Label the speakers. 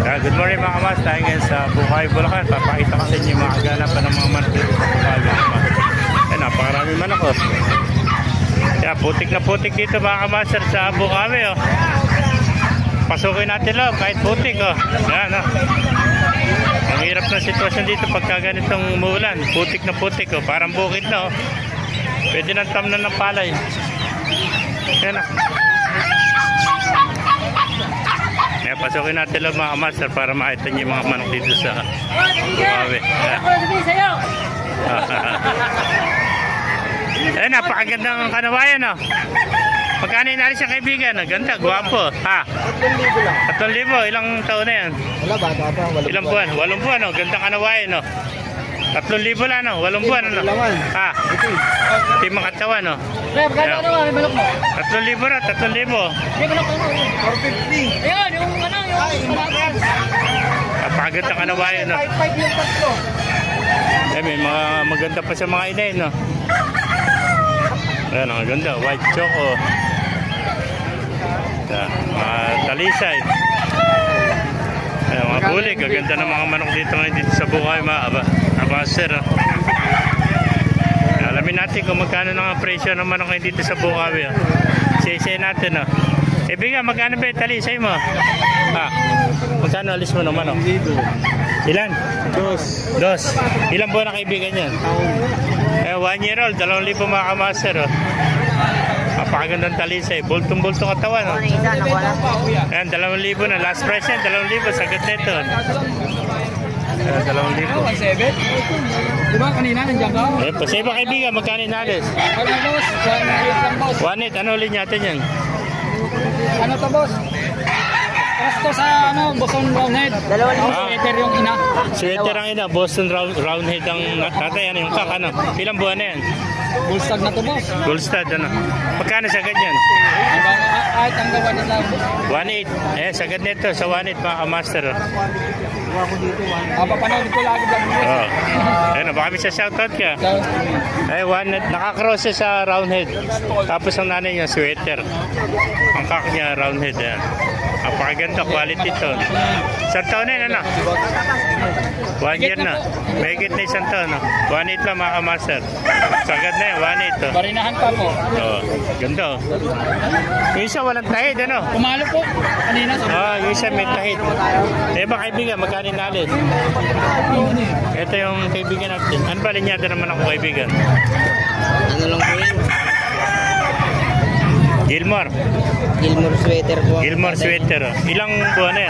Speaker 1: Good morning mga kamas, tayo ngayon sa Bukawi, Bulacan. Papakita ko sa inyo yung mga kaganapan ng mga manok dito sa Bukawi. Ayan, napakarami manok oh. Kaya putik na putik dito mga kamaster sa Bukawi oh. Pasukin natin lang kahit putik oh. Ayan oh. Ang hirap na sitwasyon dito pagka ganitong umulan. Putik na putik oh, parang bukid na oh. Pwede nang tamnan ng palay. Ayan oh. Kaya pasukin natin lang mga master para makita niyo yung mga manok dito sa Bukawi. Ayan, napakagandang kanawayan oh. Pagkano inalis yung kaibigan? Ganda, guwapo. Ha? 3,000. Ilang taon na yan?
Speaker 2: Wala, bata pa.
Speaker 1: Ilang buwan? 8 buwan oh. Gandang kanawayan oh. 3,000 lang no? 8 buwan ano? Ha? Ito yung mga katawan no? 3,000 na, 3,000.
Speaker 2: 450.
Speaker 3: Ayun, yung ano, yung
Speaker 1: Napakagandang kanawayan no?
Speaker 2: 5 yung tatlo.
Speaker 1: Eh, may mga maganda pa sa mga inay no? Ayan, ang ganda. White choco. Ayan, mga talisay. Ayan, mga bulig. Gaganda ng mga manok dito ngayon dito sa Bukawi mga abaser. Alamin natin kung magkano na ang presyo ng manok ngayon dito sa Bukawi. Sisay natin. Ibigan, magkano ba yung talisay mo? Magkano alis mo ng manok? Ilan? 2. Ilan buwan na kaibigan yan? 1 year old, 2,000 mga kamaster oh. Napakagandang talisay, bultong-bultong katawan oh. Ayan, 2,000 na, last price yan, 2,000, sagot nito. Ayan, 2,000.
Speaker 3: Diba kanina nandiyan ka?
Speaker 1: Eh, pasiba kaibigan, magkano inalis? 1,800, ano ulit natin yan?
Speaker 3: Ano to boss? Pasto sa ano, Boston Roundhead. 2,000 sweater yung ina.
Speaker 1: Sweater ang ina, Boston Roundhead ang natay, ano yung kak, ano? Ilang buwan na yan?
Speaker 3: Bullstag na to boss.
Speaker 1: Goldstad, ano? Magkano sagad yan?
Speaker 3: Kahit ang gawa nila.
Speaker 1: 1,800. Eh, sagad nito sa 1,800 mga kamaster oh.
Speaker 3: Papanood ko lagi lang.
Speaker 1: Oh. Ayun, baka may shoutout ka. Eh, nakakross siya sa roundhead. Tapos ang nanay niya, sweater. Ang kak niya, roundhead. Yan. Napakaganda, quality to. Isang taon na yun, ano? 1 year na. Mahigit na isang taon, no? 1,800 lang, mga master. Sagad na yun, 1,800 to.
Speaker 3: Barinahan pa po.
Speaker 1: Oh, ganda, oh. Yung isa, walang tahid, ano?
Speaker 3: Kumalo po. Kanina sa
Speaker 1: Yung isa, may tahid. Eh, ba, kaibigan, magkano nalit? Ito yung kaibigan natin. Ano ba linyada naman ako kaibigan?
Speaker 2: Ano lang po yun?
Speaker 1: Gilmore
Speaker 2: Gilmore sweater po.
Speaker 1: Gilmore sweater. Ilang buwan na yan?